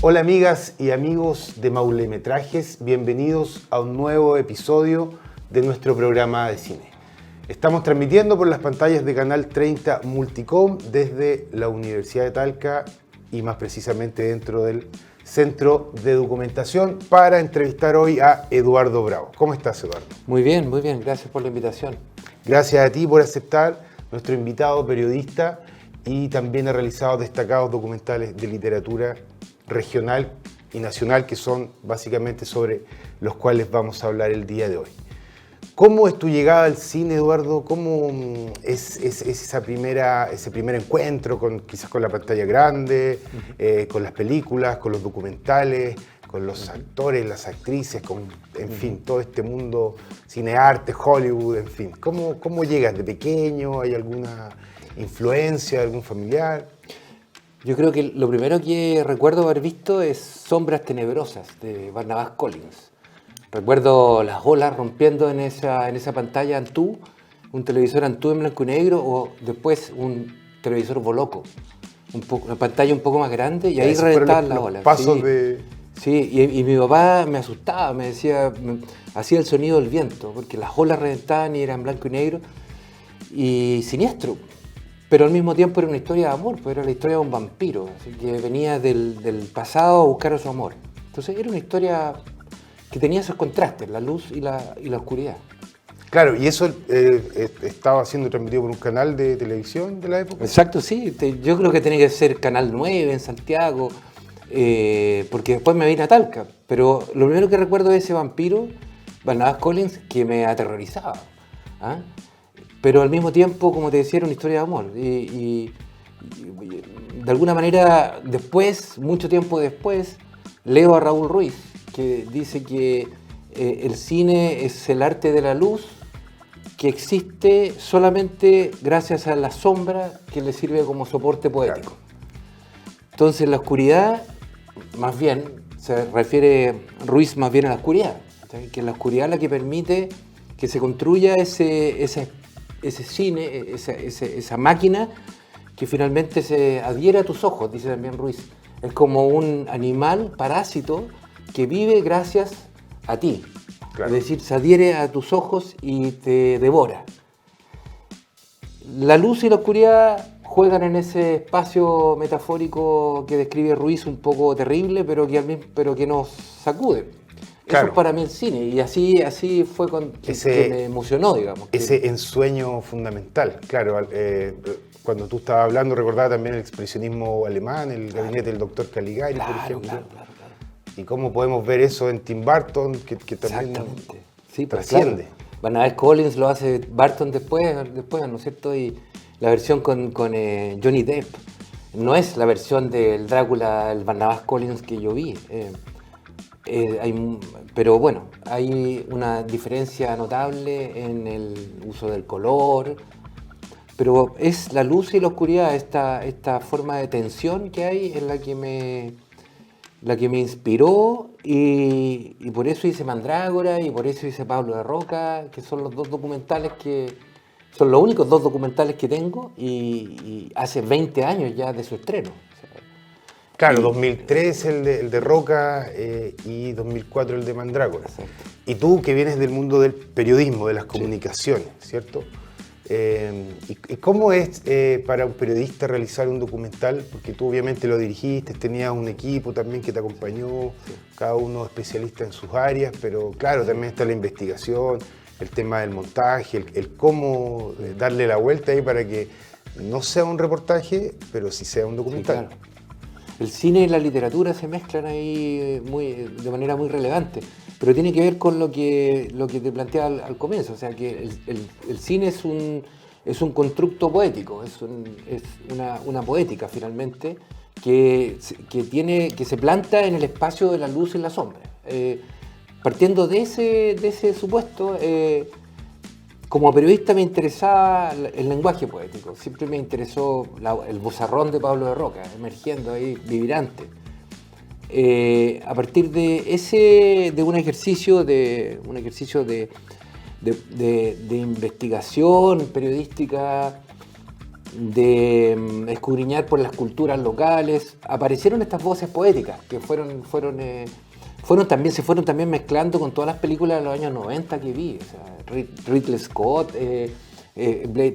Hola amigas y amigos de Maulemetrajes, bienvenidos a un nuevo episodio de nuestro programa de cine. Estamos transmitiendo por las pantallas de Canal 30 Multicom desde la Universidad de Talca y más precisamente dentro del Centro de Documentación para entrevistar hoy a Eduardo Bravo. ¿Cómo estás, Eduardo? Muy bien, gracias por la invitación. Gracias a ti por aceptar nuestro invitado periodista y también ha realizado destacados documentales de literatura regional y nacional que son básicamente sobre los cuales vamos a hablar el día de hoy. ¿Cómo es tu llegada al cine, Eduardo? ¿Cómo es ese primer encuentro quizás con la pantalla grande, con las películas, con los documentales, con los actores, las actrices, en fin, todo este mundo, cinearte, Hollywood, en fin? ¿Cómo llegas de pequeño? ¿Hay alguna influencia de algún familiar? Yo creo que lo primero que recuerdo haber visto es Sombras Tenebrosas de Barnabás Collins. Recuerdo las olas rompiendo en esa pantalla Antú, un televisor Antú en blanco y negro, o después un televisor Boloco, una pantalla un poco más grande, y ahí reventaban las olas. Pasos sí, de... Sí, y mi papá me asustaba, me decía, hacía el sonido del viento, porque las olas reventaban y eran blanco y negro, y siniestro. Pero al mismo tiempo era una historia de amor, pues era la historia de un vampiro, así que venía del pasado a buscar a su amor. Entonces era una historia que tenía esos contrastes, la luz y la oscuridad. Claro, y eso estaba siendo transmitido por un canal de televisión de la época. Exacto, sí. Yo creo que tenía que ser Canal 9 en Santiago, porque después me vine a Talca. Pero lo primero que recuerdo de ese vampiro, Barnabás Collins, que me aterrorizaba. ¿Ah? Pero al mismo tiempo, como te decía, era una historia de amor. Y de alguna manera, después, mucho tiempo después, leo a Raúl Ruiz, que dice que el cine es el arte de la luz que existe solamente gracias a la sombra que le sirve como soporte poético. Claro. Entonces la oscuridad, más bien, se refiere Ruiz más bien a la oscuridad, ¿sí? Que es la oscuridad la que permite que se construya ese cine, esa máquina que finalmente se adhiere a tus ojos, dice también Ruiz. Es como un animal parásito que vive gracias a ti. Claro. Es decir, se adhiere a tus ojos y te devora. La luz y la oscuridad juegan en ese espacio metafórico que describe Ruiz, un poco terrible, pero que nos sacude. Claro. Eso es para mí el cine, y así fue que me emocionó, digamos. Ese ensueño fundamental, claro. Cuando tú estabas hablando, recordaba también el expresionismo alemán, el gabinete del doctor Caligari, por ejemplo. Claro. Y cómo podemos ver eso en Tim Burton, que también sí, trasciende. Claro. Barnabás Collins lo hace Burton después, ¿no es cierto? Y la versión con Johnny Depp no es la versión del Drácula, el Barnabás Collins que yo vi. Pero bueno, hay una diferencia notable en el uso del color, pero es la luz y la oscuridad, esta forma de tensión que hay, es la que me inspiró, y por eso hice Mandrágora y por eso hice Pablo de Roca, que son los son los únicos dos documentales que tengo, y hace 20 años ya de su estreno. Claro, 2003 el de Roca y 2004 el de Mandrágora. Exacto. Y tú, que vienes del mundo del periodismo, de las comunicaciones, sí, ¿cierto? ¿Y cómo es para un periodista realizar un documental? Porque tú obviamente lo dirigiste, tenías un equipo también que te acompañó, sí, cada uno especialista en sus áreas, pero claro, también está la investigación, el tema del montaje, el cómo darle la vuelta ahí para que no sea un reportaje, pero sí sea un documental. Sí, claro. El cine y la literatura se mezclan ahí de manera muy relevante, pero tiene que ver con lo que te planteaba al comienzo, o sea que el cine es un constructo poético, es una poética finalmente que se planta en el espacio de la luz y la sombra. Partiendo de ese supuesto, como periodista me interesaba el lenguaje poético, siempre me interesó el vozarrón de Pablo de Roca, emergiendo ahí, vibrante. A partir de un ejercicio de investigación periodística de escudriñar por las culturas locales. Aparecieron estas voces poéticas que se fueron también mezclando con todas las películas de los años 90 que vi. O sea, Ridley Scott,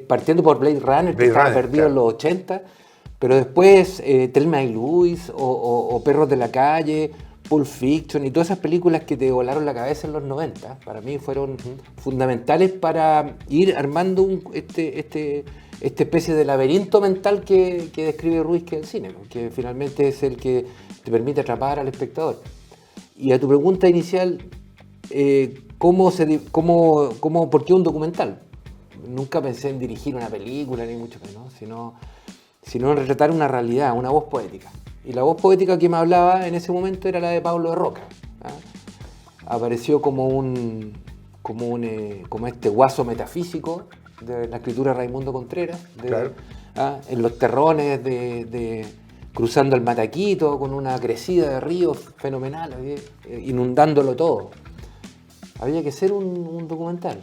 partiendo por Blade Runner, que estaba perdido en los 80, pero después Thelma y Louise o Perros de la Calle, Pulp Fiction y todas esas películas que te volaron la cabeza en los 90, para mí fueron fundamentales para ir armando esta especie de laberinto mental que describe Ruiz, que es el cine, ¿no? Que finalmente es el que te permite atrapar al espectador. Y a tu pregunta inicial, ¿por qué un documental? Nunca pensé en dirigir una película, ni mucho menos, sino en retratar una realidad, una voz poética. Y la voz poética que me hablaba en ese momento era la de Pablo de Roca. Apareció como este guaso metafísico de la escritura de Raimundo Contreras, claro. En los terrones cruzando el Mataquito con una crecida de ríos fenomenal, inundándolo todo. Había que hacer un documental.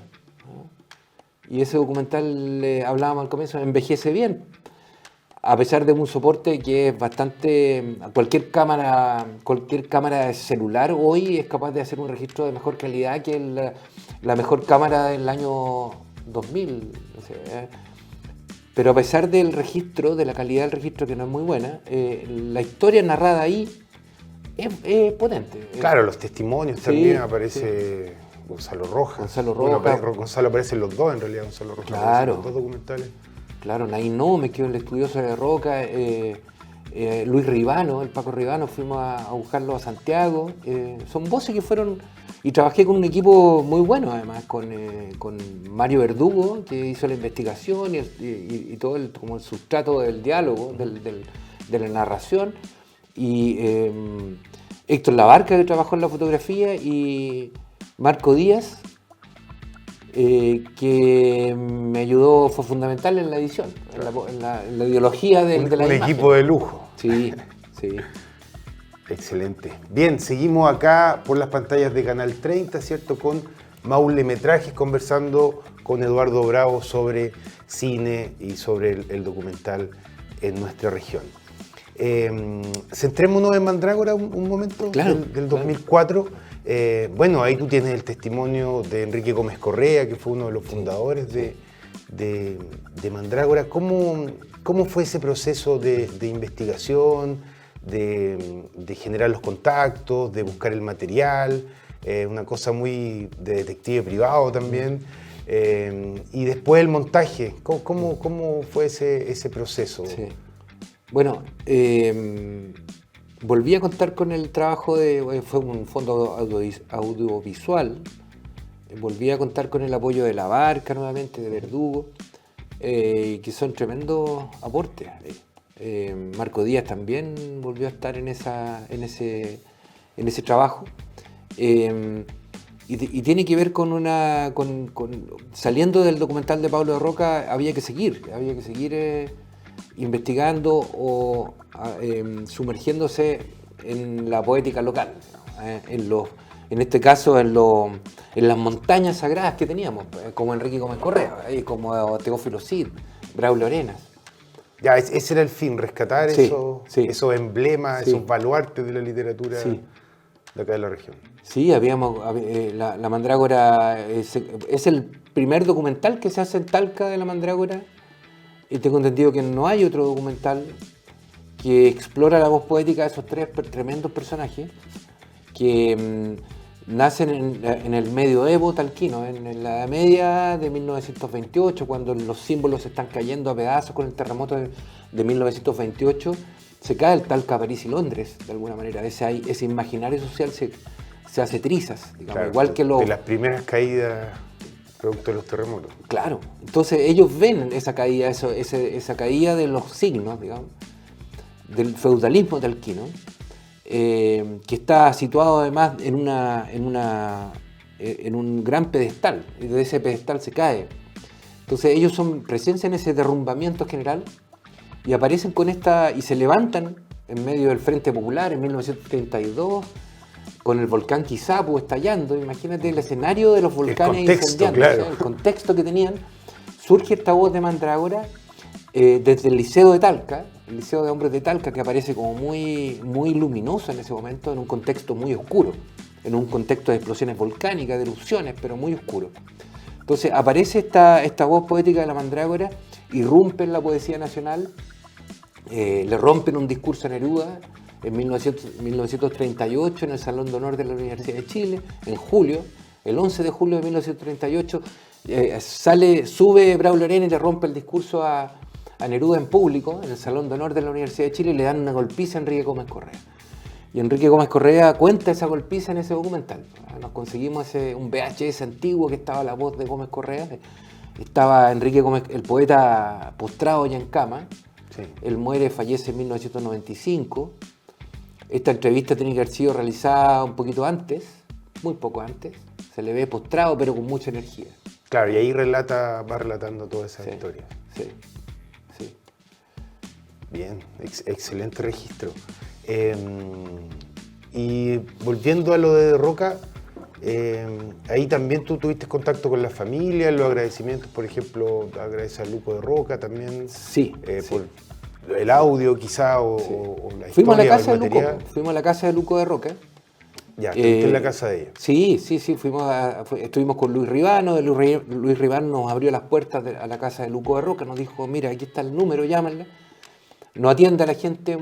Y ese documental, hablábamos al comienzo, envejece bien. A pesar de un soporte que es bastante... Cualquier cámara de celular hoy es capaz de hacer un registro de mejor calidad que la mejor cámara del año 2000. No sé, Pero a pesar del registro, de la calidad del registro, que no es muy buena, la historia narrada ahí es potente. Claro, los testimonios también, aparece... Sí. Gonzalo Rojas. Gonzalo aparece en los dos, en realidad, Gonzalo Rojas. Claro. En los dos documentales. Claro, Naino, me quedo el estudioso de Roca, Luis Ribano, el Paco Ribano, fuimos a buscarlo a Santiago. Son voces que fueron... Y trabajé con un equipo muy bueno, además, con Mario Verdugo, que hizo la investigación y todo como el sustrato del diálogo, de la narración. Y Héctor Labarca, que trabajó en la fotografía, y Marco Díaz, que me ayudó, fue fundamental en la edición, en la ideología de la imagen. Un equipo de lujo. Sí. Excelente. Bien, seguimos acá por las pantallas de Canal 30, ¿cierto? Con Maule Metrajes, conversando con Eduardo Bravo sobre cine y sobre el documental en nuestra región. Centrémonos en Mandrágora un momento, claro, del 2004. Claro. Bueno, ahí tú tienes el testimonio de Enrique Gómez Correa, que fue uno de los fundadores de Mandrágora. ¿Cómo fue ese proceso de investigación, de generar los contactos, de buscar el material? Una cosa muy de detective privado también. Y después el montaje. ¿Cómo fue ese proceso? Sí. Bueno, volví a contar con el trabajo fue un fondo audiovisual, volví a contar con el apoyo de Labarca nuevamente, de Verdugo, que son tremendos aportes. Marco Díaz también volvió a estar en ese trabajo. Y tiene que ver con saliendo del documental de Pablo de Roca, había que seguir investigando o sumergiéndose en la poética local, en este caso en las montañas sagradas que teníamos, como Enrique Gómez Correa, como Teófilo Cid, Braulio Arenas. Ya, ese era el fin, rescatar esos emblemas, esos baluartes de la literatura de acá de la región. Sí, la Mandrágora es el primer documental que se hace en Talca de la Mandrágora, y tengo entendido que no hay otro documental que explora la voz poética de esos tres tremendos personajes que nacen en el medioevo talquino, en la Edad Media de 1928, cuando los símbolos están cayendo a pedazos con el terremoto de 1928, se cae el Talca, París y Londres, de alguna manera. Ese imaginario social se hace trizas, digamos, claro, igual que de las primeras caídas producto de los terremotos. Claro, entonces ellos ven esa caída, esa caída de los signos, digamos, del feudalismo talquino, que está situado además en un gran pedestal, y de ese pedestal se cae. Entonces ellos son presencia en ese derrumbamiento general y aparecen y se levantan en medio del Frente Popular en 1932, con el volcán Quizapu estallando. Imagínate el escenario de los volcanes incendiando, claro. El contexto que tenían. Surge esta voz de Mandrágora desde el Liceo de Talca, el Liceo de Hombres de Talca, que aparece como muy, muy luminoso en ese momento, en un contexto muy oscuro, en un contexto de explosiones volcánicas, de erupciones, pero muy oscuro. Entonces aparece esta voz poética de la mandrágora, irrumpe en la poesía nacional, le rompen un discurso a Neruda en 1938 en el Salón de Honor de la Universidad de Chile, en julio, el 11 de julio de 1938, sube Braulio Arena y le rompe el discurso a Neruda en público, en el Salón de Honor de la Universidad de Chile, y le dan una golpiza a Enrique Gómez Correa. Y Enrique Gómez Correa cuenta esa golpiza en ese documental. Nos conseguimos un VHS antiguo que estaba la voz de Gómez Correa. Estaba Enrique Gómez, el poeta postrado ya en cama. Sí. Él fallece en 1995. Esta entrevista tiene que haber sido realizada un poquito antes, muy poco antes. Se le ve postrado, pero con mucha energía. Claro, y ahí va relatando toda esa historia. Sí, sí. Bien, excelente registro. Y volviendo a lo de Roca, ahí también tú tuviste contacto con la familia, los agradecimientos, por ejemplo, agradecer a Luco de Roca también. Sí, sí. Por el audio quizá o la historia. Fuimos a la casa o el de Luco, material. fuimos a la casa de Luco de Roca. Ya, estuviste en la casa de ella. Sí, estuvimos con Luis Ribano. Luis Ribano nos abrió las puertas a la casa de Luco de Roca, nos dijo, mira, aquí está el número, llámala. No atiende a la gente,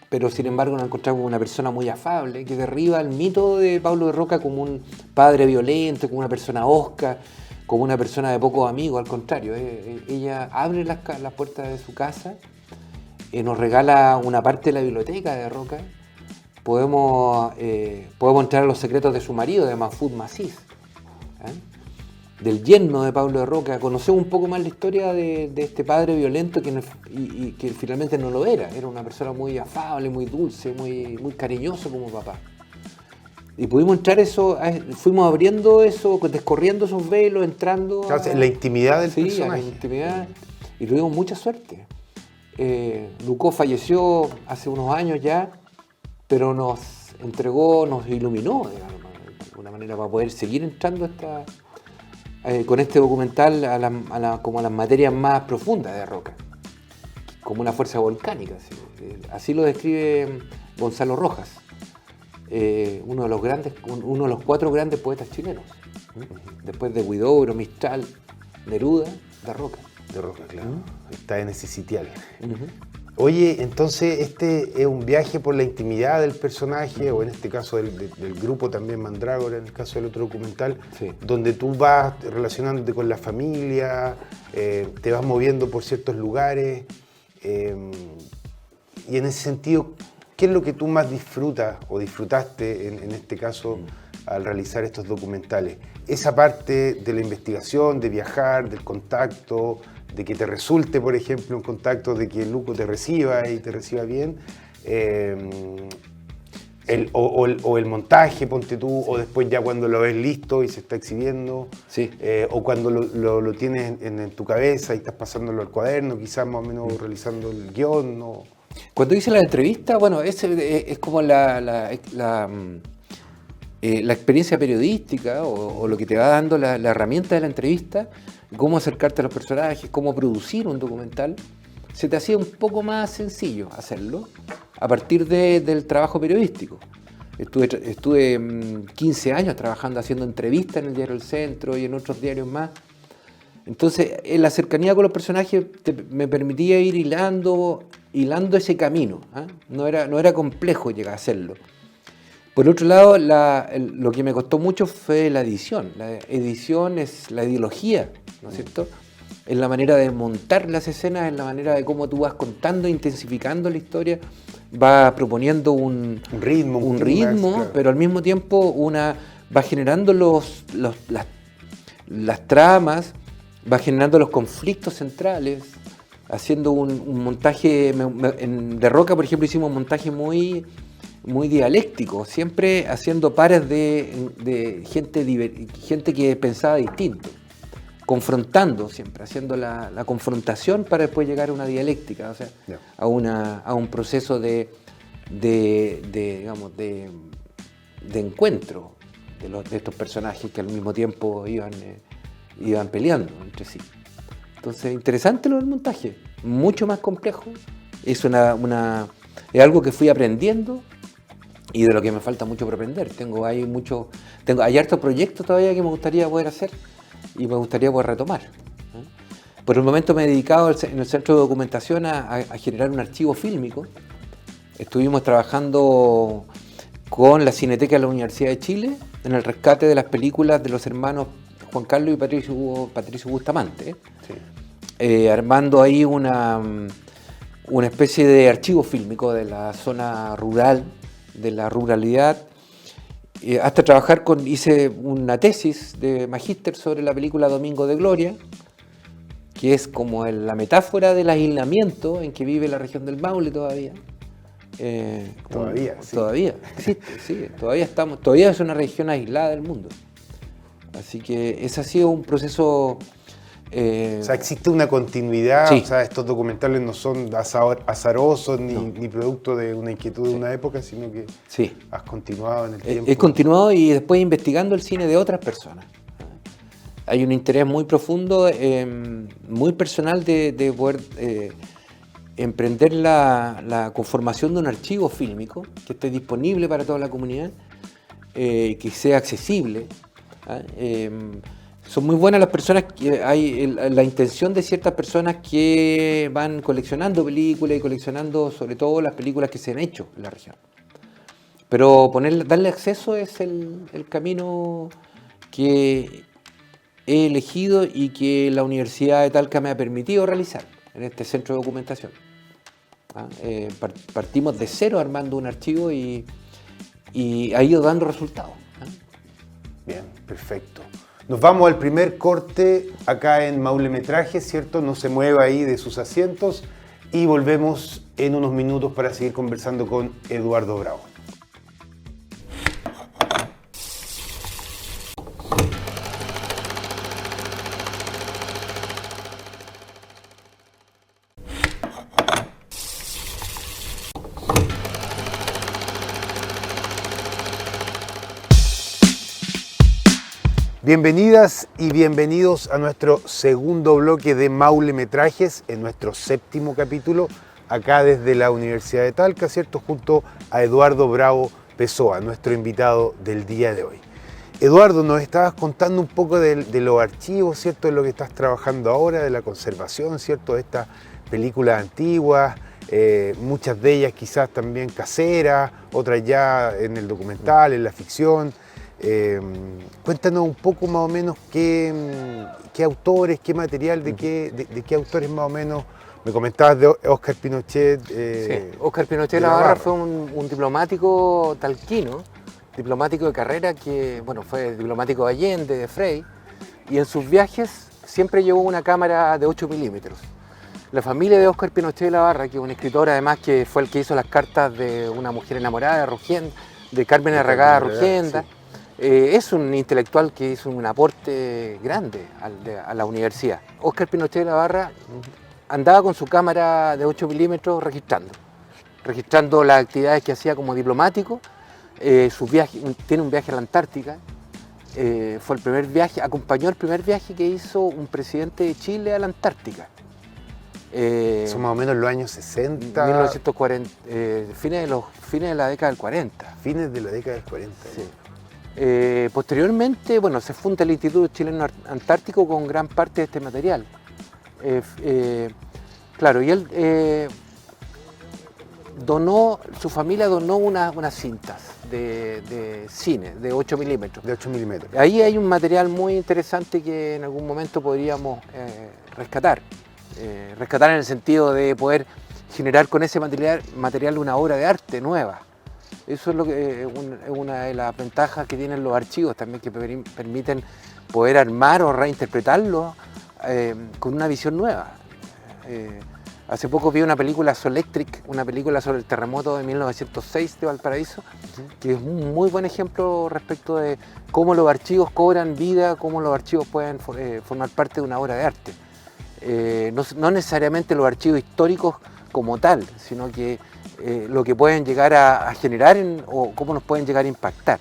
pero sin embargo nos encontramos con una persona muy afable, que derriba el mito de Pablo de Roca como un padre violento, como una persona hosca, como una persona de pocos amigos, al contrario. Ella abre las puertas de su casa, nos regala una parte de la biblioteca de Roca. Podemos entrar a los secretos de su marido, de Mahfoud Massis, del yerno de Pablo de Roca. Conocemos un poco más la historia de este padre violento que finalmente no lo era. Era una persona muy afable, muy dulce, muy cariñoso como papá. Y pudimos entrar fuimos abriendo eso, descorriendo esos velos, entrando... Claro, la intimidad del personaje. La intimidad, y tuvimos mucha suerte. Lucó falleció hace unos años ya, pero nos entregó, nos iluminó, digamos, de alguna manera, para poder seguir entrando con este documental como a las materias más profundas de Roca, como una fuerza volcánica. Así lo describe Gonzalo Rojas, uno de los 4 grandes poetas chilenos, después de Huidobro, Mistral, Neruda, de Roca. De Roca, claro. Está en ese sitial. Oye, entonces este es un viaje por la intimidad del personaje, o en este caso del grupo también Mandrágora, en el caso del otro documental, sí, donde tú vas relacionándote con la familia, te vas moviendo por ciertos lugares, y en ese sentido, ¿qué es lo que tú más disfrutas o disfrutaste en este caso al realizar estos documentales? Esa parte de la investigación, de viajar, del contacto, de que te resulte, por ejemplo, un contacto, de que Luco te reciba y te reciba bien, o el montaje, ponte tú, sí, o después ya cuando lo ves listo y se está exhibiendo, sí, o cuando lo tienes en tu cabeza y estás pasándolo al cuaderno, quizás más o menos realizando el guión, ¿no? Cuando hice la entrevista, bueno, es como la experiencia periodística o lo que te va dando la herramienta de la entrevista, cómo acercarte a los personajes, cómo producir un documental, se te hacía un poco más sencillo hacerlo a partir del trabajo periodístico. Estuve 15 años trabajando, haciendo entrevistas en el diario El Centro y en otros diarios más. Entonces, la cercanía con los personajes me permitía ir hilando ese camino, ¿eh? No era complejo llegar a hacerlo. Por otro lado, lo que me costó mucho fue la edición. La edición es la ideología, ¿no es cierto? Es la manera de montar las escenas, es la manera de cómo tú vas contando, intensificando la historia, vas proponiendo un ritmo, claro, pero al mismo tiempo va generando las tramas, va generando los conflictos centrales, haciendo un montaje. De Roca, por ejemplo, hicimos un montaje muy dialéctico, siempre haciendo pares de gente que pensaba distinto, confrontando siempre, haciendo la confrontación para después llegar a una dialéctica, o sea, yeah, a un proceso de encuentro de estos personajes que al mismo tiempo iban peleando entre sí. Entonces, interesante lo del montaje. mucho más complejo, es es algo que fui aprendiendo y de lo que me falta mucho por aprender. Hay hartos proyectos todavía que me gustaría poder hacer y me gustaría poder retomar. Por el momento me he dedicado en el centro de documentación a generar un archivo fílmico. Estuvimos trabajando con la Cineteca de la Universidad de Chile en el rescate de las películas de los hermanos Juan Carlos y Patricio Bustamante, armando ahí una especie de archivo fílmico de la zona rural, de la ruralidad, hasta trabajar hice una tesis de magíster sobre la película Domingo de Gloria, que es como la metáfora del aislamiento en que vive la región del Maule todavía. Todavía, sí. Todavía existe, sí, todavía es una región aislada del mundo. Así que ese ha sido un proceso... O sea, existe una continuidad, sí. O sea, estos documentales no son azarosos ni producto de una inquietud de una época, sino que sí. Has continuado en el tiempo. He continuado y después investigando el cine de otras personas. Hay un interés muy profundo, muy personal de poder emprender la conformación de un archivo fílmico que esté disponible para toda la comunidad, que sea accesible. Son muy buenas las personas, hay la intención de ciertas personas que van coleccionando películas y coleccionando sobre todo las películas que se han hecho en la región. Pero darle acceso es el camino que he elegido y que la Universidad de Talca me ha permitido realizar en este centro de documentación. Partimos de cero armando un archivo y ha ido dando resultados. Bien, perfecto. Nos vamos al primer corte acá en Maule Metrajes, ¿cierto? No se mueva ahí de sus asientos y volvemos en unos minutos para seguir conversando con Eduardo Bravo. Bienvenidas y bienvenidos a nuestro segundo bloque de Maule Metrajes, en nuestro séptimo capítulo, acá desde la Universidad de Talca, ¿cierto? Junto a Eduardo Bravo Pessoa, nuestro invitado del día de hoy. Eduardo, nos estabas contando un poco de los archivos, ¿cierto? De lo que estás trabajando ahora, de la conservación, ¿cierto? De estas películas antiguas, muchas de ellas quizás también caseras, otras ya en el documental, en la ficción. Cuéntanos un poco más o menos qué autores, qué material, de qué autores más o menos. Me comentabas de Óscar Pinochet. Sí, Óscar Pinochet Lavarra fue un diplomático talquino, diplomático de carrera que, bueno, fue diplomático de Allende, de Frei, y en sus viajes siempre llevó una cámara de 8 milímetros. La familia de Óscar Pinochet Lavarra, que es un escritor además que fue el que hizo las cartas de una mujer enamorada de Rugienda, de Carmen Arragada Rugienda, sí. Es un intelectual que hizo un aporte grande a la universidad. Óscar Pinochet Lavarra andaba con su cámara de 8 milímetros registrando las actividades que hacía como diplomático. Tiene un viaje a la Antártica, fue el primer viaje, acompañó el primer viaje que hizo un presidente de Chile a la Antártica. Son más o menos los años 60. 1940, fines de la década del 40. Fines de la década del 40. Sí. Posteriormente, bueno, se funda el Instituto Chileno Antártico con gran parte de este material. Claro, y él su familia donó unas cintas de cine de 8 milímetros. De 8 milímetros. Ahí hay un material muy interesante que en algún momento podríamos rescatar. Rescatar en el sentido de poder generar con ese material una obra de arte nueva. Eso es una de las ventajas que tienen los archivos también, que permiten poder armar o reinterpretarlo con una visión nueva. Hace poco vi una película Solectric, una película sobre el terremoto de 1906 de Valparaíso, que es un muy buen ejemplo respecto de cómo los archivos cobran vida, cómo los archivos pueden formar parte de una obra de arte. No necesariamente los archivos históricos como tal, sino que lo que pueden llegar a generar o cómo nos pueden llegar a impactar.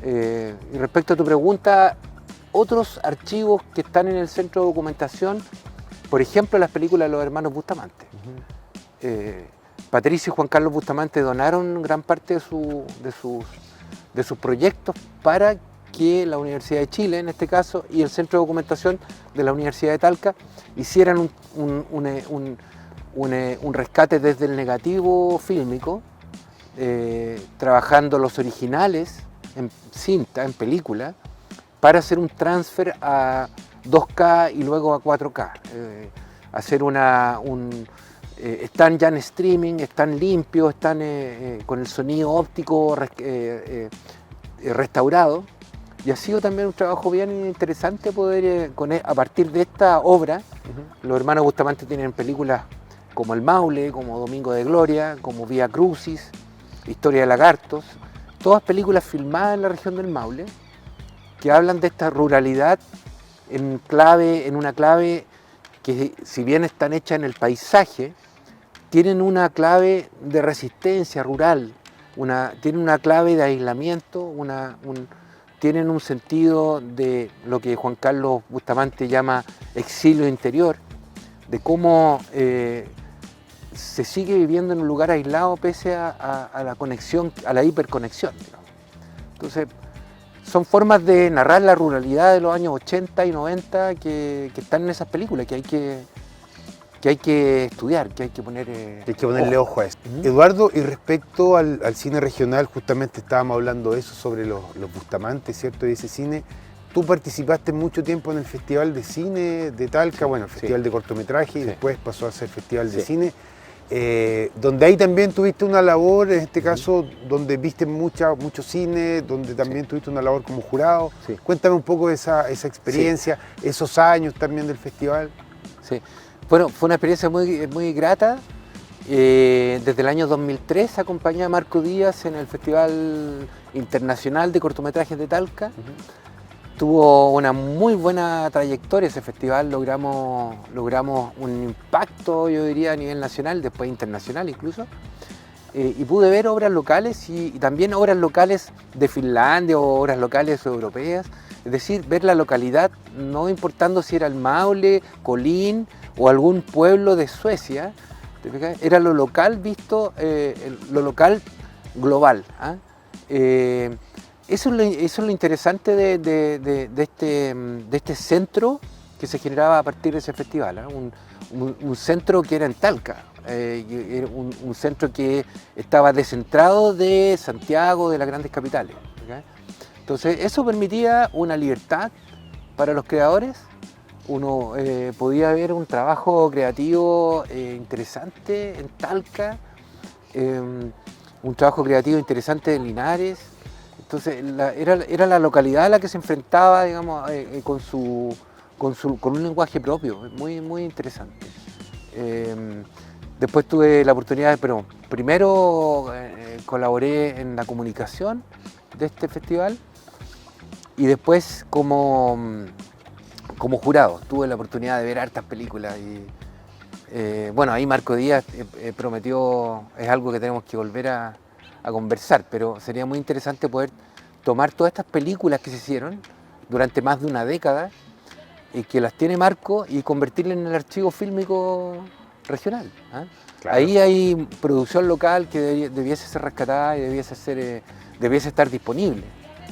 Y respecto a tu pregunta, otros archivos que están en el centro de documentación por ejemplo, las películas de los hermanos Bustamante. Patricio y Juan Carlos Bustamante donaron gran parte de sus proyectos para que la Universidad de Chile, en este caso, y el Centro de Documentación de la Universidad de Talca hicieran un rescate desde el negativo fílmico, trabajando los originales en cinta, en película, para hacer un transfer a 2K y luego a 4K. Hacer están ya en streaming, están limpios, están con el sonido óptico restaurado. Y ha sido también un trabajo bien interesante poder, a partir de esta obra, los hermanos Bustamante tienen películas como El Maule, como Domingo de Gloria, como Vía Crucis, Historia de Lagartos, todas películas filmadas en la región del Maule, que hablan de esta ruralidad en una clave que, si bien están hechas en el paisaje, tienen una clave de resistencia rural, tienen una clave de aislamiento, tienen un sentido de lo que Juan Carlos Bustamante llama exilio interior, de cómo se sigue viviendo en un lugar aislado pese a la conexión, a la hiperconexión, digamos. Entonces, son formas de narrar la ruralidad de los años 80 y 90 que están en esas películas, que hay que estudiar, que hay que ponerle ojo a eso. Eduardo, y respecto al cine regional, justamente estábamos hablando de eso, sobre los Bustamante, ¿cierto? Y ese cine, tú participaste mucho tiempo en el Festival de Cine de Talca, bueno, el Festival de Cortometraje, y después pasó a ser Festival de Cine, donde ahí también tuviste una labor, en este caso, donde viste mucho cine, donde también tuviste una labor como jurado. Cuéntame un poco de esa experiencia, esos años también del festival. Sí. Bueno, fue una experiencia muy grata. Desde el año 2003 acompañé a Marco Díaz en el Festival Internacional de Cortometrajes de Talca. Tuvo una muy buena trayectoria ese festival, logramos un impacto, yo diría, a nivel nacional, después internacional incluso. Y pude ver obras locales y también obras locales de Finlandia o obras locales europeas. Es decir, ver la localidad, no importando si era el Maule, Kolín o algún pueblo de Suecia, era lo local visto, lo local global. Eso es lo interesante de este centro que se generaba a partir de ese festival, un centro que era en Talca, un centro que estaba descentrado de Santiago, de las grandes capitales. Entonces eso permitía una libertad para los creadores, uno podía ver un trabajo creativo interesante en Talca, un trabajo creativo interesante en Linares. Entonces era la localidad a la que se enfrentaba, digamos, con un lenguaje propio, muy interesante. Después tuve la oportunidad, pero primero colaboré en la comunicación de este festival y después como jurado. Tuve la oportunidad de ver hartas películas y bueno, ahí Marco Díaz prometió, es algo que tenemos que volver a conversar, pero sería muy interesante poder tomar todas estas películas que se hicieron durante más de una década y que las tiene Marco y convertirlas en el archivo fílmico regional. Claro. Ahí hay producción local que debiese ser rescatada y debiese estar disponible.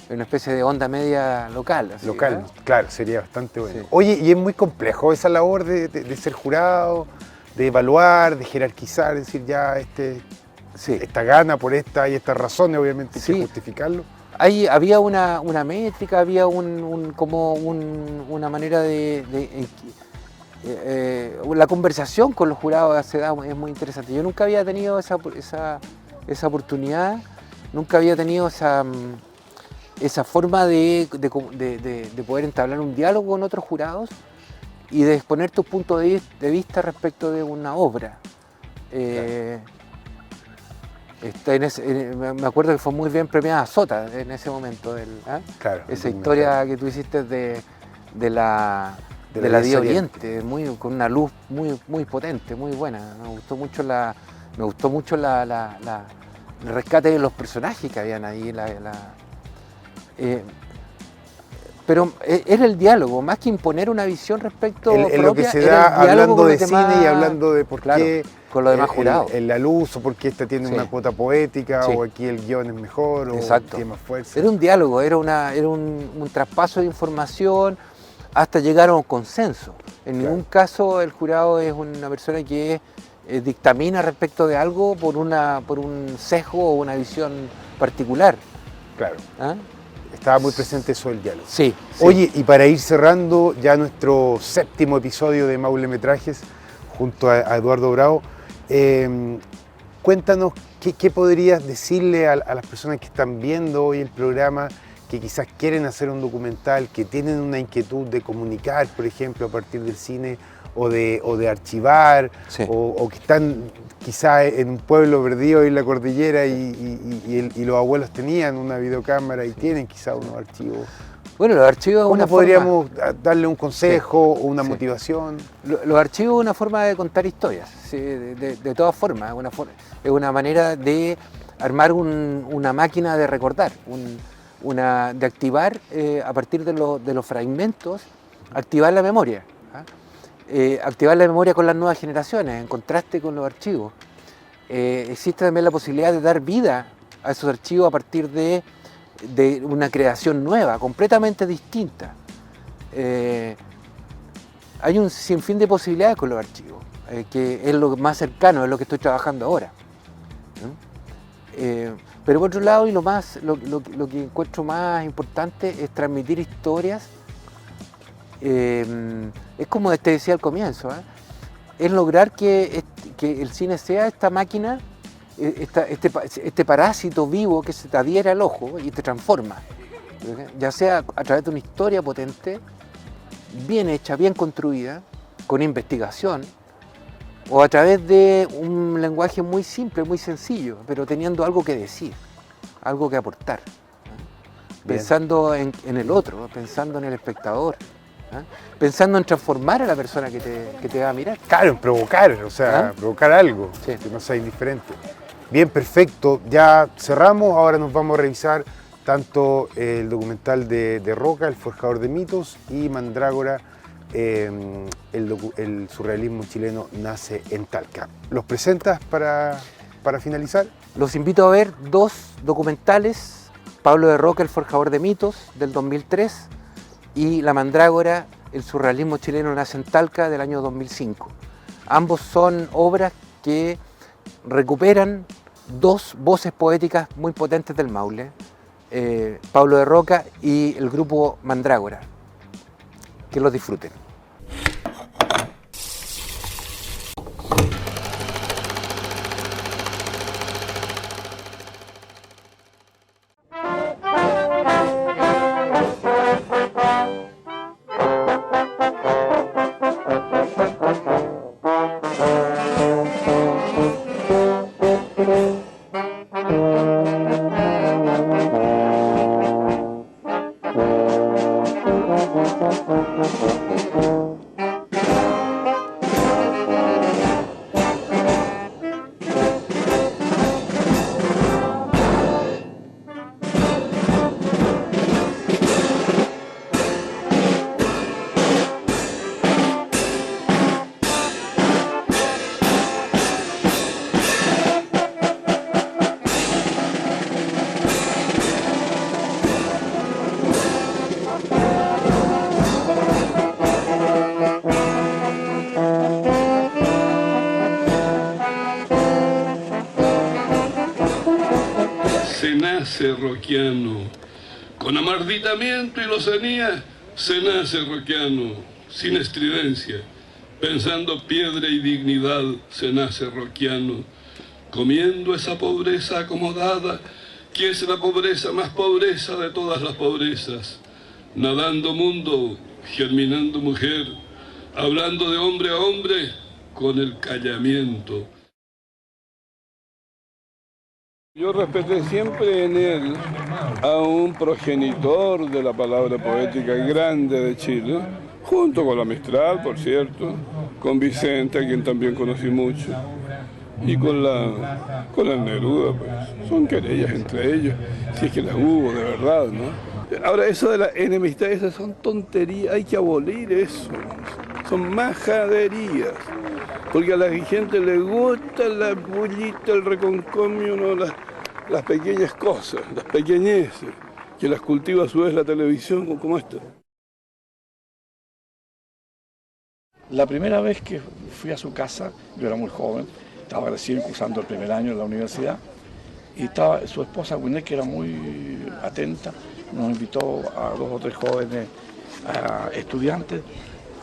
Una especie de onda media local. Así, local, claro, sería bastante bueno. Sí. Oye, y es muy complejo esa labor de ser jurado, de evaluar, de jerarquizar, es decir, ya esta gana por esta y estas razones, obviamente hay que justificarlo. Había una métrica, había una manera la conversación con los jurados se da, es muy interesante. Yo nunca había tenido esa oportunidad, nunca había tenido esa forma de poder entablar un diálogo con otros jurados y de exponer tus puntos de vista respecto de una obra. Me acuerdo que fue muy bien premiada Sota en ese momento, claro, esa historia que tú hiciste de la Día Oriente, con una luz muy potente, muy buena. Me gustó mucho el rescate de los personajes que habían ahí. Pero era el diálogo, más que imponer una visión respecto en lo que propia, se era da el diálogo hablando con de los cine demás, y hablando de por claro, qué con los demás jurados. la luz, o por qué esta tiene Sí. una cuota poética, Sí. o aquí el guión es mejor, Exacto. o tiene más fuerza. Era un diálogo, era un traspaso de información hasta llegar a un consenso. En ningún caso el jurado es una persona que dictamina respecto de algo por un sesgo o una visión particular. Claro. ¿Ah? Estaba muy presente eso del diálogo. Sí, sí. Oye, y para ir cerrando ya nuestro 7º episodio de Maule Metrajes junto a Eduardo Bravo, cuéntanos qué podrías decirle a las personas que están viendo hoy el programa, que quizás quieren hacer un documental, que tienen una inquietud de comunicar, por ejemplo, a partir del cine, o de archivar, Sí. o que están quizás en un pueblo perdido en la cordillera y los abuelos tenían una videocámara y tienen quizás unos archivos. Bueno, los archivos es ¿Cómo una podríamos darle un consejo o una Sí. motivación? Los archivos es una forma de contar historias, ¿sí? De todas formas, es una manera de armar una máquina de recordar, de activar a partir de los fragmentos, activar la memoria. ¿Ah? Activar la memoria con las nuevas generaciones, en contraste con los archivos. Existe también la posibilidad de dar vida a esos archivos a partir de una creación nueva, completamente distinta. Hay un sinfín de posibilidades con los archivos, que es lo más cercano, es lo que estoy trabajando ahora. ¿No? Pero por otro lado, y lo que encuentro más importante es transmitir historias. Es como te decía al comienzo, es lograr que el cine sea esta máquina, este parásito vivo que se te adhiere al ojo y te transforma, ya sea a través de una historia potente, bien hecha, bien construida, con investigación, o a través de un lenguaje muy simple, muy sencillo, pero teniendo algo que decir, algo que aportar, pensando en el otro, pensando en el espectador, pensando en transformar a la persona que te va a mirar. Claro, en provocar, o sea, provocar algo, Sí. que no sea indiferente. Bien, perfecto. Ya cerramos, ahora nos vamos a revisar tanto el documental de Roca, El forjador de mitos, y Mandrágora, el surrealismo chileno nace en Talca. ¿Los presentas para finalizar? Los invito a ver 2 documentales, Pablo de Roca, El forjador de mitos, del 2003, y La Mandrágora, el surrealismo chileno nace en Talca, del año 2005. Ambos son obras que recuperan 2 voces poéticas muy potentes del Maule, Pablo de Roca y el grupo Mandrágora. Que los disfruten. Se nace roquiano, con amarditamiento y lozanía, se nace roquiano, sin estridencia, pensando piedra y dignidad, se nace roquiano, comiendo esa pobreza acomodada, que es la pobreza más pobreza de todas las pobrezas, nadando mundo, germinando mujer, hablando de hombre a hombre, con el callamiento. Yo respeté siempre en él a un progenitor de la palabra poética grande de Chile, junto con la Mistral, por cierto, con Vicente, a quien también conocí mucho, y con el Neruda, pues. Son querellas entre ellos, si es que las hubo de verdad, ¿no? Ahora, eso de la enemistad, esas son tonterías, hay que abolir eso. Son majaderías. Porque a la gente le gusta la bullita, el reconcomio, ¿no? Las pequeñas cosas, las pequeñeces, que las cultiva a su vez la televisión como esta. La primera vez que fui a su casa, yo era muy joven, estaba recién cursando el primer año en la universidad, y estaba su esposa Gwyneth, que era muy atenta, nos invitó a 2 o 3 jóvenes estudiantes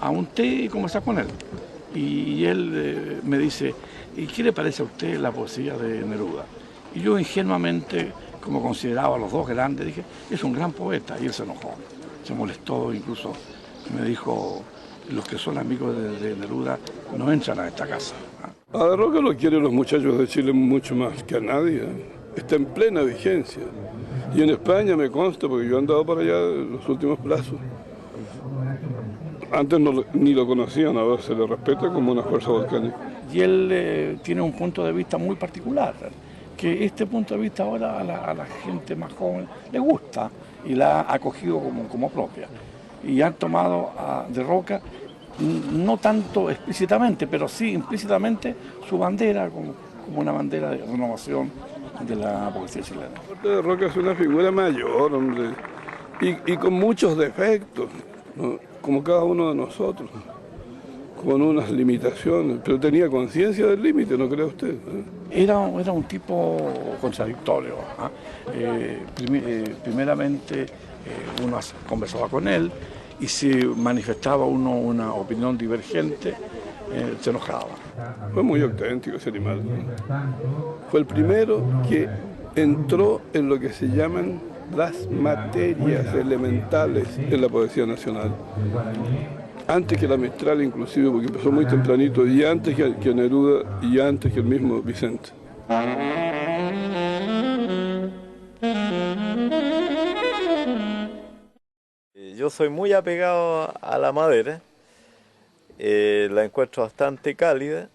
a un té y conversar con él. Y él me dice, ¿y qué le parece a usted la poesía de Neruda? Y yo ingenuamente, como consideraba a los dos grandes, dije, es un gran poeta, y él se enojó, se molestó, incluso me dijo, los que son amigos de Neruda no entran a esta casa. A De Roca lo quieren los muchachos de Chile mucho más que a nadie. Está en plena vigencia. Y en España me consta, porque yo he andado para allá en los últimos plazos. Antes ni lo conocían, ahora se le respeta como una fuerza volcánica. Y él tiene un punto de vista muy particular, que este punto de vista ahora a la gente más joven le gusta y la ha acogido como propia. Y han tomado a De Roca, no tanto explícitamente, pero sí implícitamente, su bandera como una bandera de renovación de la poesía chilena. De Roca es una figura mayor, hombre, y con muchos defectos, ¿no? Como cada uno de nosotros, con unas limitaciones, pero tenía conciencia del límite, ¿no cree usted? Era un tipo contradictorio. Primeramente, uno conversaba con él, y si manifestaba uno una opinión divergente, se enojaba. Fue muy auténtico ese animal. Fue el primero que entró en lo que se llaman las materias elementales en la poesía nacional. Antes que la Mistral inclusive, porque empezó muy tempranito, y antes que Neruda, y antes que el mismo Vicente. Yo soy muy apegado a la madera, la encuentro bastante cálida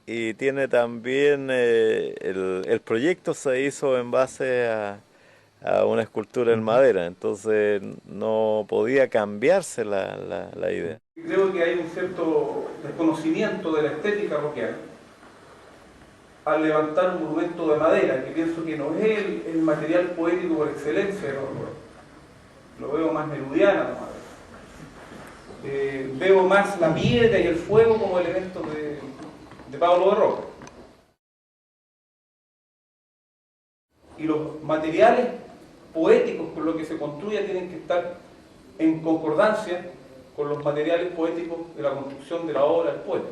y tiene también, el proyecto se hizo en base a una escultura en madera, entonces no podía cambiarse la idea. Creo que hay un cierto desconocimiento de la estética rockiana al levantar un monumento de madera, que pienso que no es el material poético por excelencia, lo veo más nerudiana la madera. Veo más la piedra y el fuego como elementos de Pablo de Roca. Y los materiales poéticos con los que se construye tienen que estar en concordancia con los materiales poéticos de la construcción de la obra del poeta.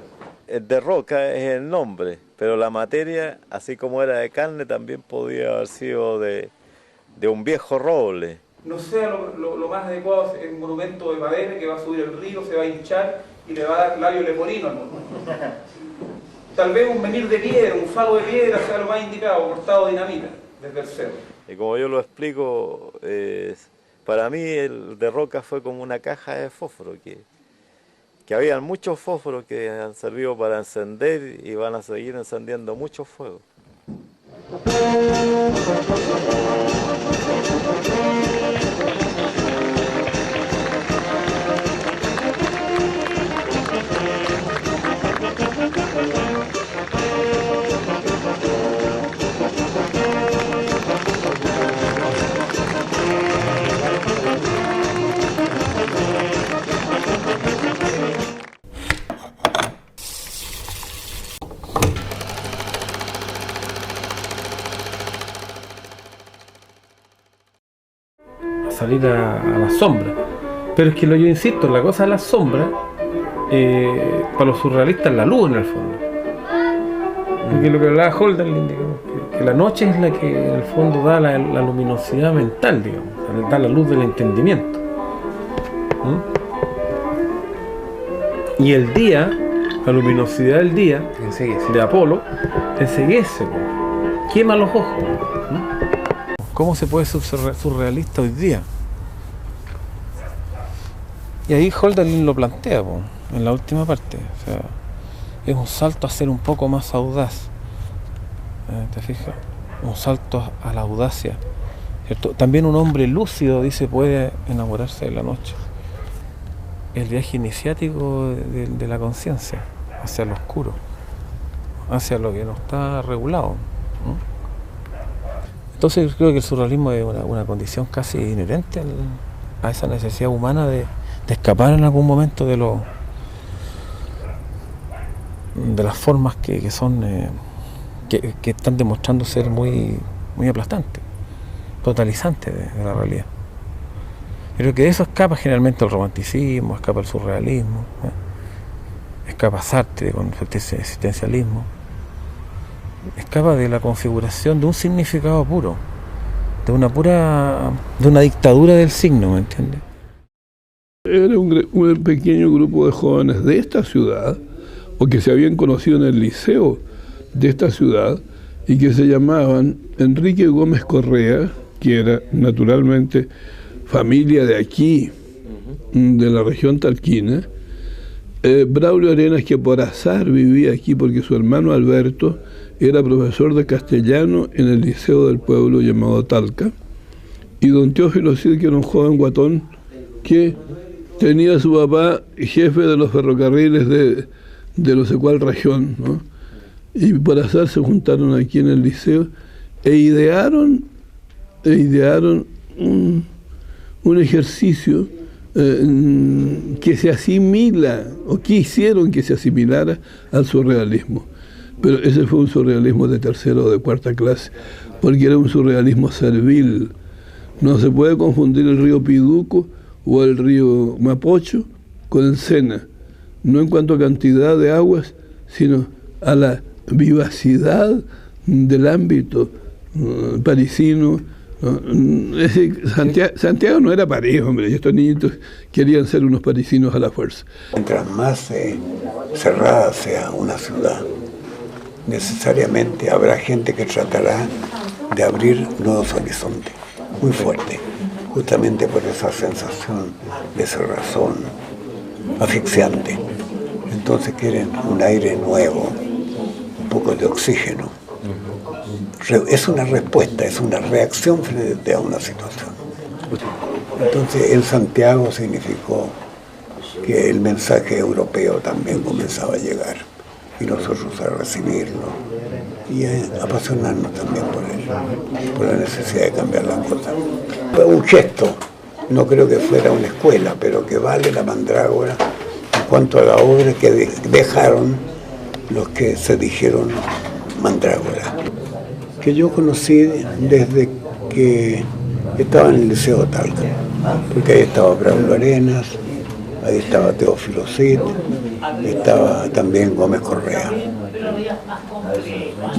De Roca es el nombre, pero la materia, así como era de carne, también podía haber sido de un viejo roble. No sea lo más adecuado es un monumento de madera que va a subir el río, se va a hinchar y le va a dar labio leporino al monumento. Tal vez un menir de piedra, un falo de piedra sea lo más indicado, cortado de dinamita desde el cerro. Y como yo lo explico, para mí el De Roca fue como una caja de fósforo, que había muchos fósforos que han servido para encender y van a seguir encendiendo muchos fuegos. Salir a la sombra. Pero es que yo insisto, la cosa de la sombra, para los surrealistas es la luz en el fondo. Porque lo que hablaba Holderlin, digamos, que la noche es la que en el fondo da la luminosidad mental, digamos, da la luz del entendimiento. Y el día, la luminosidad del día, de Apolo, enceguece, quema los ojos. ¿Cómo se puede ser surrealista hoy día? Y ahí Holderlin lo plantea en la última parte. O sea, es un salto a ser un poco más audaz. ¿Te fijas? Un salto a la audacia. ¿cierto? También un hombre lúcido, dice, puede enamorarse de la noche. El viaje iniciático de la conciencia hacia lo oscuro, hacia lo que no está regulado, ¿no? Entonces creo que el surrealismo es una condición casi inherente a esa necesidad humana de escapar en algún momento de las formas que están demostrando ser muy, muy aplastantes, totalizantes de la realidad. Creo que de eso escapa generalmente el romanticismo, escapa el surrealismo, escapa Sartre con su existencialismo, escapa de la configuración de un significado puro, de una dictadura del signo, ¿me entiendes? Era un pequeño grupo de jóvenes de esta ciudad, o que se habían conocido en el liceo de esta ciudad, y que se llamaban Enrique Gómez Correa, que era naturalmente familia de aquí, de la región talquina, Braulio Arenas, que por azar vivía aquí porque su hermano Alberto era profesor de castellano en el liceo del pueblo llamado Talca, y don Teófilo Cid, que era un joven guatón que tenía a su papá jefe de los ferrocarriles de no sé cuál región, ¿no? Y por azar se juntaron aquí en el liceo e idearon un ejercicio que se asimila, o que hicieron que se asimilara al surrealismo. Pero ese fue un surrealismo de tercera o de cuarta clase, porque era un surrealismo servil. No se puede confundir el río Piduco o el río Mapocho con el Sena, no en cuanto a cantidad de aguas, sino a la vivacidad del ámbito parisino. Es decir, Santiago no era París, hombre, y estos niñitos querían ser unos parisinos a la fuerza. Mientras más cerrada sea una ciudad, necesariamente habrá gente que tratará de abrir nuevos horizontes, muy fuerte, justamente por esa sensación de cerrazón asfixiante. Entonces quieren un aire nuevo, un poco de oxígeno. Es una respuesta, es una reacción frente a una situación. Entonces en Santiago significó que el mensaje europeo también comenzaba a llegar y nosotros a recibirlo y a apasionarnos también por él, por la necesidad de cambiar las cosas. Fue un gesto, no creo que fuera una escuela, pero que vale la mandrágora en cuanto a la obra que dejaron los que se dijeron mandrágora, que yo conocí desde que estaba en el Liceo Talca, porque ahí estaba Braulio Arenas, ahí estaba Teófilo Cid, estaba también Gómez Correa.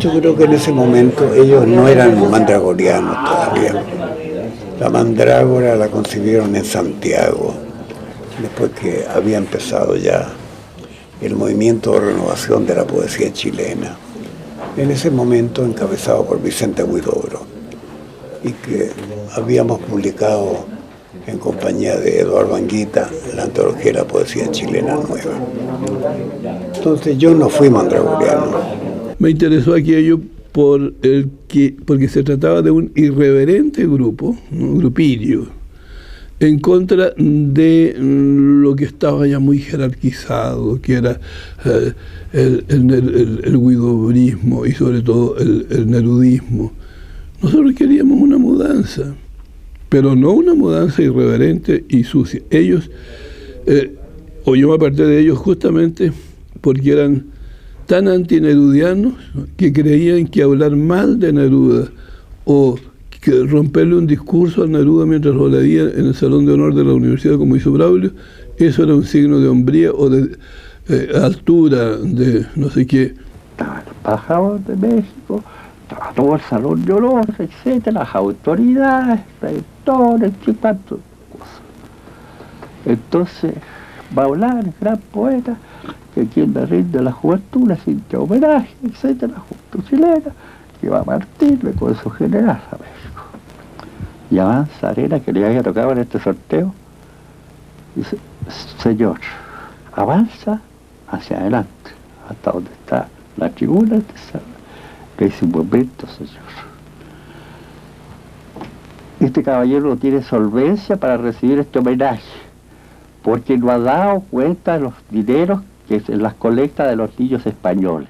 Yo creo que en ese momento ellos no eran mandragorianos todavía. La mandrágora la concibieron en Santiago, después que había empezado ya el movimiento de renovación de la poesía chilena, en ese momento encabezado por Vicente Huidobro, y que habíamos publicado en compañía de Eduardo Anguita la antología de la poesía chilena nueva. Entonces yo no fui mandragoriano. Me interesó aquello porque se trataba de un irreverente grupo, un grupillo, en contra de lo que estaba ya muy jerarquizado, que era el huidobrismo y sobre todo el nerudismo. Nosotros queríamos una mudanza, pero no una mudanza irreverente y sucia. Ellos, o yo me aparté de ellos justamente porque eran tan antinerudianos, ¿no?, que creían que hablar mal de Neruda o que romperle un discurso al Neruda mientras lo leía en el Salón de Honor de la Universidad, como hizo Braulio, eso era un signo de hombría o de altura, de no sé qué. Estaba el embajador de México, estaba todo el Salón de Honor, etcétera, las autoridades, rectores, qué tanto cosas. Entonces, Baulán, gran poeta, que quien le rinde a la juventud, le siente homenaje, etcétera, la juventud chilena, que va a partirle con su general a México. Y avanza Arena, que le había tocado en este sorteo, dice: señor, avanza hacia adelante, hasta donde está la tribuna, le dice: un momento, señor. este caballero no tiene solvencia para recibir este homenaje, porque no ha dado cuenta de los dineros que es en las colectas de los niños españoles.